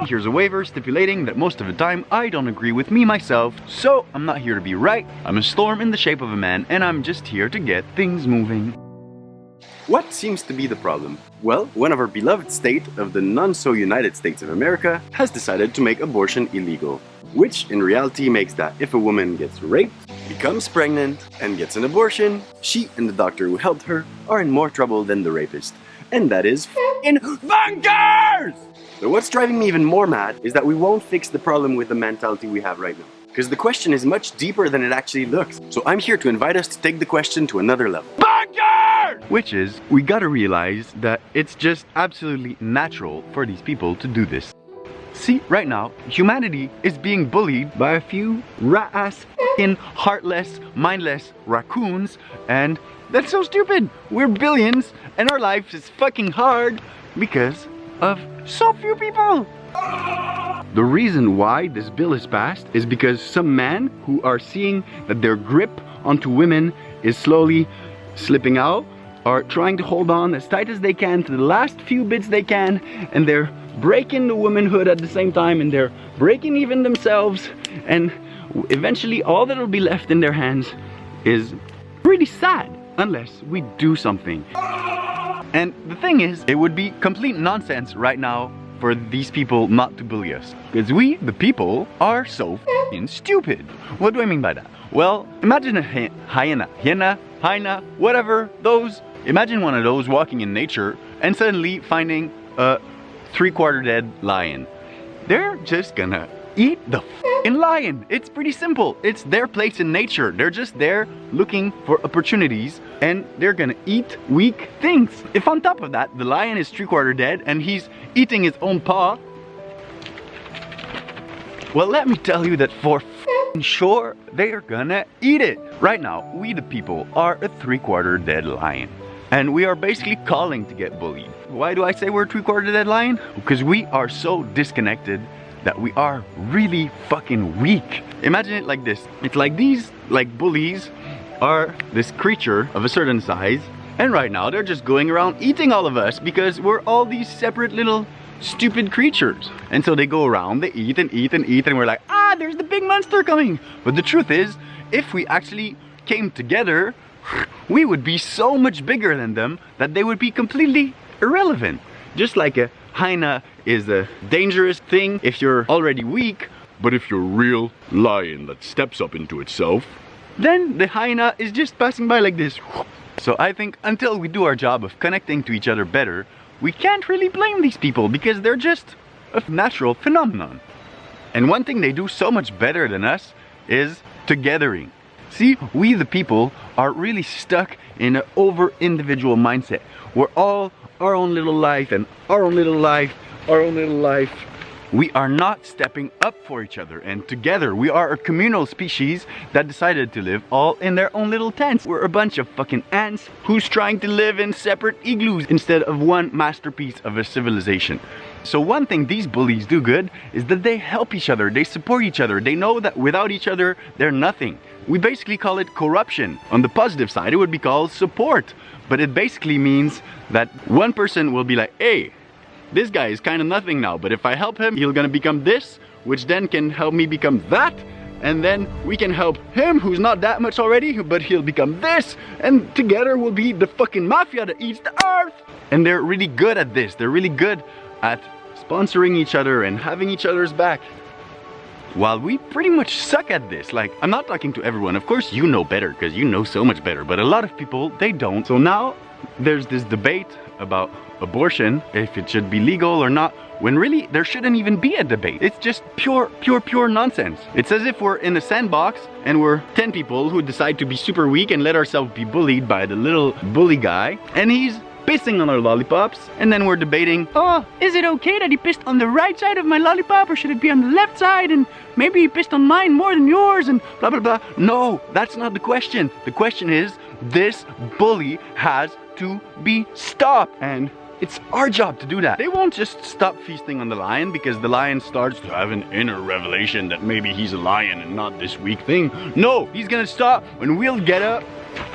Here's a waiver stipulating that most of the time I don't agree with me myself, so I'm not here to be right. I'm a storm in the shape of a man, and I'm just here to get things moving. What seems to be the problem? Well, one of our beloved states of the non-so-United States of America has decided to make abortion illegal, which in reality makes that if a woman gets raped, becomes pregnant, and gets an abortion, she and the doctor who helped her are in more trouble than the rapist. And that is f***ing bonkers! So what's driving me even more mad is that we won't fix the problem with the mentality we have right now. Because the question is much deeper than it actually looks. So I'm here to invite us to take the question to another level. Bonkers! Which is, we gotta realize that it's just absolutely natural for these people to do this. See, right now, humanity is being bullied by a few rat-ass, f***ing heartless, mindless raccoons, and that's so stupid! We're billions, and our life is fucking hard because of so few people! The reason why this bill is passed is because some men who are seeing that their grip onto women is slowly slipping out are trying to hold on as tight as they can to the last few bits they can, and they're breaking the womanhood at the same time, and they're breaking even themselves, and eventually all that'll be left in their hands is pretty sad unless we do something. And the thing is, it would be complete nonsense right now for these people not to bully us. Because we, the people, are so f***ing stupid. What do I mean by that? Well, imagine a hyena, whatever, those. Imagine one of those walking in nature and suddenly finding a 3/4 dead lion. They're just gonna eat the f***ing lion. It's pretty simple. It's their place in nature. They're just there looking for opportunities, and they're gonna eat weak things. If on top of that, the lion is 3/4 dead and he's eating his own paw, well, let me tell you that for f***ing sure, they're gonna eat it. Right now, we the people are a 3/4 dead lion. And we are basically calling to get bullied. Why do I say we're a 3/4 dead lion? Because we are so disconnected that we are really fucking weak. Imagine it like this. It's like these, bullies are this creature of a certain size, and right now they're just going around eating all of us because we're all these separate little stupid creatures. And so they go around, they eat and eat and eat, and we're like, ah, there's the big monster coming. But the truth is, if we actually came together, we would be so much bigger than them that they would be completely irrelevant. Just like a hyena is a dangerous thing if you're already weak, but if you're a real lion that steps up into itself, then the hyena is just passing by like this. So I think until we do our job of connecting to each other better, we can't really blame these people because they're just a natural phenomenon. And one thing they do so much better than us is togethering. See, we the people are really stuck in an over-individual mindset. We're all our own little life and our own little life, our own little life. We are not stepping up for each other, and together we are a communal species that decided to live all in their own little tents. We're a bunch of fucking ants who's trying to live in separate igloos instead of one masterpiece of a civilization. So one thing these bullies do good is that they help each other, they support each other, they know that without each other they're nothing. We basically call it corruption. On the positive side it would be called support, but it basically means that one person will be like, hey, this guy is kind of nothing now, but if I help him, he's gonna become this, which then can help me become that, and then we can help him, who's not that much already, but he'll become this, and together we'll be the fucking mafia that eats the earth. And they're really good at this. They're really good at sponsoring each other and having each other's back. While we pretty much suck at this. Like, I'm not talking to everyone. Of course you know better, because you know so much better, but a lot of people, they don't. So now there's this debate about abortion, if it should be legal or not, when really there shouldn't even be a debate. It's just pure nonsense. It's as if we're in a sandbox and we're 10 people who decide to be super weak and let ourselves be bullied by the little bully guy, and he's pissing on our lollipops, and then we're debating, oh, is it okay that he pissed on the right side of my lollipop, or should it be on the left side, and maybe he pissed on mine more than yours, and blah blah blah. No, that's not the question. The question is, this bully has to be stopped, and it's our job to do that. They won't just stop feasting on the lion because the lion starts to have an inner revelation that maybe he's a lion and not this weak thing. No, he's gonna stop when we'll get up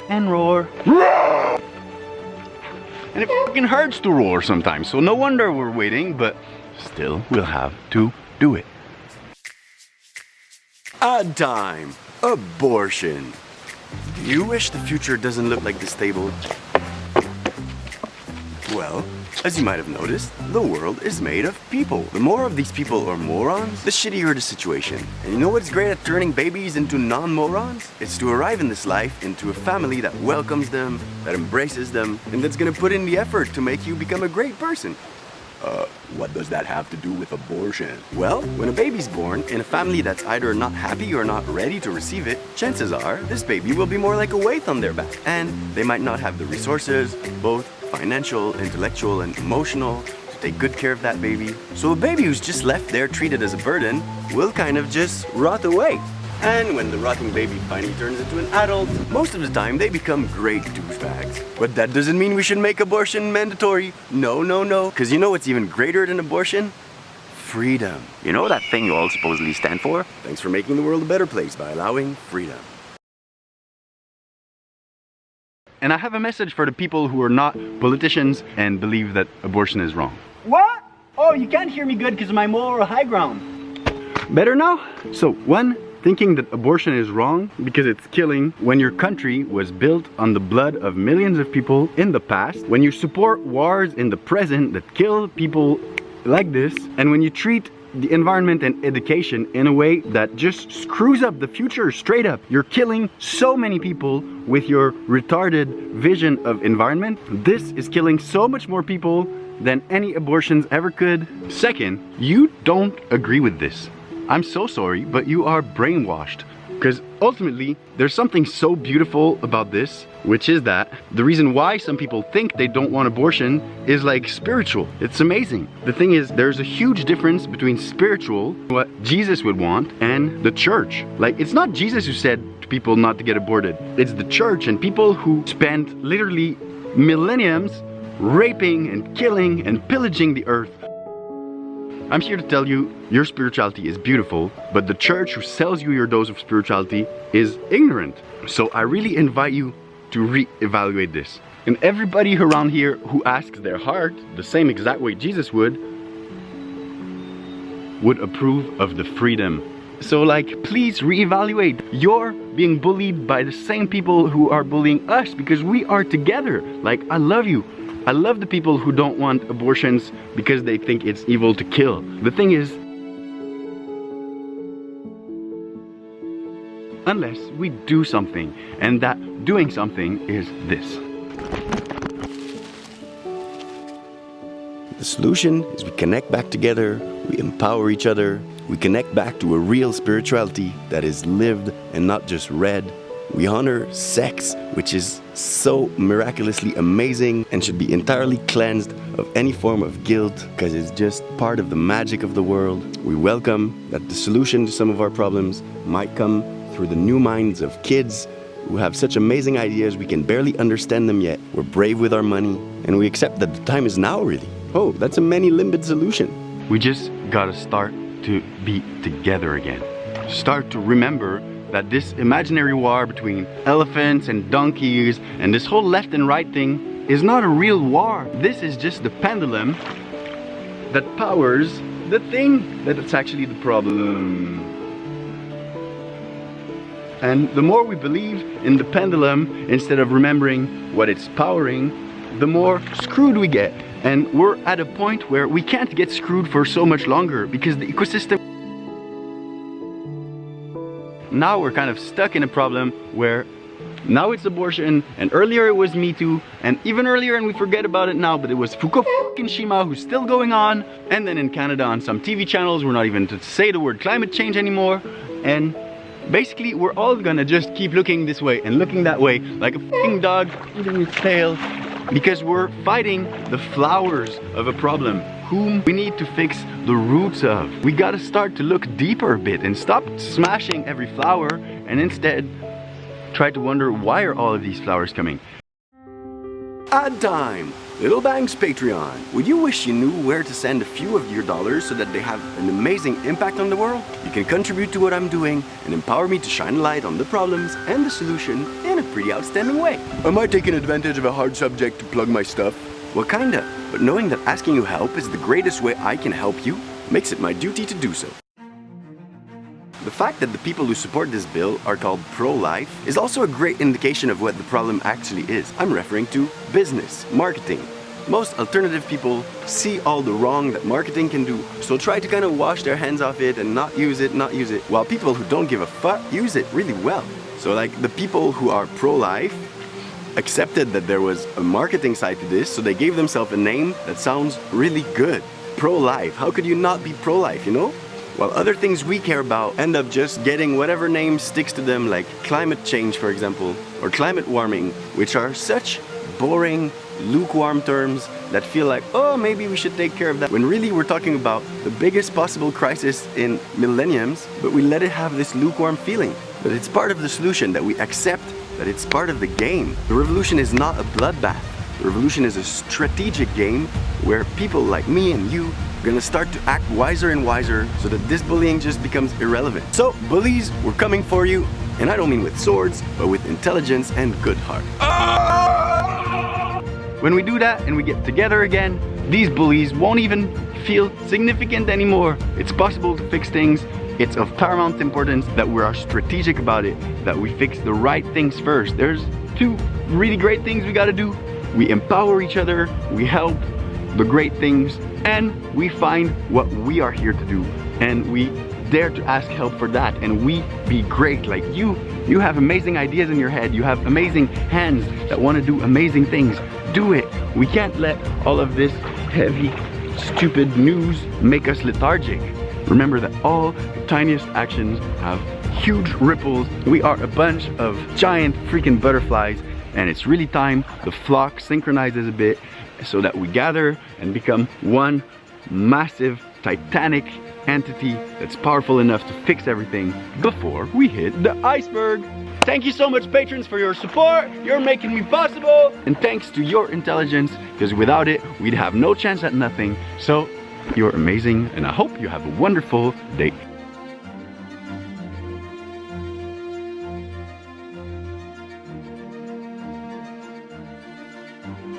and roar. and it fucking hurts to roar sometimes. So no wonder we're waiting, but still we'll have to do it. Ad time. Abortion. Do you wish the future doesn't look like this table? Well, as you might have noticed, the world is made of people. The more of these people are morons, the shittier the situation. And you know what's great at turning babies into non-morons? It's to arrive in this life into a family that welcomes them, that embraces them, and that's gonna put in the effort to make you become a great person. What does that have to do with abortion? Well, when a baby's born in a family that's either not happy or not ready to receive it, chances are this baby will be more like a weight on their back. And they might not have the resources, both financial, intellectual, and emotional, to take good care of that baby. So a baby who's just left there treated as a burden will kind of just rot away. And when the rotting baby finally turns into an adult, most of the time they become great douchebags. But that doesn't mean we should make abortion mandatory. No, no, no. Because you know what's even greater than abortion? Freedom. You know that thing you all supposedly stand for? Thanks for making the world a better place by allowing freedom. And I have a message for the people who are not politicians and believe that abortion is wrong. What? Oh, you can't hear me good because of my moral high ground. Better now? So, one, thinking that abortion is wrong because it's killing when your country was built on the blood of millions of people in the past, when you support wars in the present that kill people like this, and when you treat the environment and education in a way that just screws up the future straight up. You're killing so many people with your retarded vision of environment. This is killing so much more people than any abortions ever could. Second, you don't agree with this. I'm so sorry, but you are brainwashed. Because ultimately, there's something so beautiful about this, which is that the reason why some people think they don't want abortion is like spiritual. It's amazing. The thing is, there's a huge difference between spiritual, what Jesus would want, and the church. Like, it's not Jesus who said to people not to get aborted. It's the church and people who spent literally millenniums raping and killing and pillaging the earth. I'm here to tell you, your spirituality is beautiful, but the church who sells you your dose of spirituality is ignorant. So I really invite you to re-evaluate this. And everybody around here who asks their heart the same exact way Jesus would approve of the freedom. So like, please re-evaluate. You're being bullied by the same people who are bullying us because we are together. Like, I love you. I love the people who don't want abortions because they think it's evil to kill. The thing is, unless we do something, and that doing something is this. The solution is we connect back together, we empower each other, we connect back to a real spirituality that is lived and not just read. We honor sex, which is so miraculously amazing and should be entirely cleansed of any form of guilt because it's just part of the magic of the world. We welcome that the solution to some of our problems might come through the new minds of kids who have such amazing ideas we can barely understand them yet. We're brave with our money and we accept that the time is now, really. Oh, that's a many-limbed solution. We just gotta start to be together again. Start to remember that this imaginary war between elephants and donkeys and this whole left and right thing is not a real war. This is just the pendulum that powers the thing that's actually the problem. And the more we believe in the pendulum instead of remembering what it's powering, the more screwed we get. And we're at a point where we can't get screwed for so much longer because the ecosystem. Now we're kind of stuck in a problem where now it's abortion, and earlier it was Me Too, and even earlier, and we forget about it now, but it was Fukushima who's still going on, and then in Canada on some TV channels we're not even to say the word climate change anymore, and basically we're all gonna just keep looking this way and looking that way like a f***ing dog eating its tail because we're fighting the flowers of a problem whom we need to fix the roots of. We gotta start to look deeper a bit and stop smashing every flower and instead try to wonder, why are all of these flowers coming? Ad time! Little Bang's Patreon. Would you wish you knew where to send a few of your dollars so that they have an amazing impact on the world? You can contribute to what I'm doing and empower me to shine a light on the problems and the solution in a pretty outstanding way. Am I taking advantage of a hard subject to plug my stuff? Well, kinda, but knowing that asking you help is the greatest way I can help you makes it my duty to do so. The fact that the people who support this bill are called pro-life is also a great indication of what the problem actually is. I'm referring to business, marketing. Most alternative people see all the wrong that marketing can do, so try to kind of wash their hands off it and not use it, while people who don't give a fuck use it really well. So like the people who are pro-life accepted that there was a marketing side to this, so they gave themselves a name that sounds really good. Pro-life, how could you not be pro-life, you know? While other things we care about end up just getting whatever name sticks to them, like climate change, for example, or climate warming, which are such boring, lukewarm terms that feel like, oh, maybe we should take care of that, when really we're talking about the biggest possible crisis in millenniums, but we let it have this lukewarm feeling. But it's part of the solution that we accept that it's part of the game. The revolution is not a bloodbath. The revolution is a strategic game where people like me and you are gonna start to act wiser and wiser so that this bullying just becomes irrelevant. So, bullies, we're coming for you, and I don't mean with swords, but with intelligence and good heart. When we do that and we get together again, these bullies won't even feel significant anymore. It's possible to fix things. It's of paramount importance that we are strategic about it, that we fix the right things first. There's two really great things we gotta do. We empower each other, we help the great things, and we find what we are here to do. And we dare to ask help for that, and we be great. Like you have amazing ideas in your head, you have amazing hands that want to do amazing things. Do it. We can't let all of this heavy, stupid news make us lethargic. Remember that all the tiniest actions have huge ripples. We are a bunch of giant freaking butterflies, and it's really time the flock synchronizes a bit so that we gather and become one massive titanic entity that's powerful enough to fix everything before we hit the iceberg. Thank you so much, patrons, for your support. You're making me possible, and thanks to your intelligence, because without it we'd have no chance at nothing. So you're amazing, and I hope you have a wonderful day.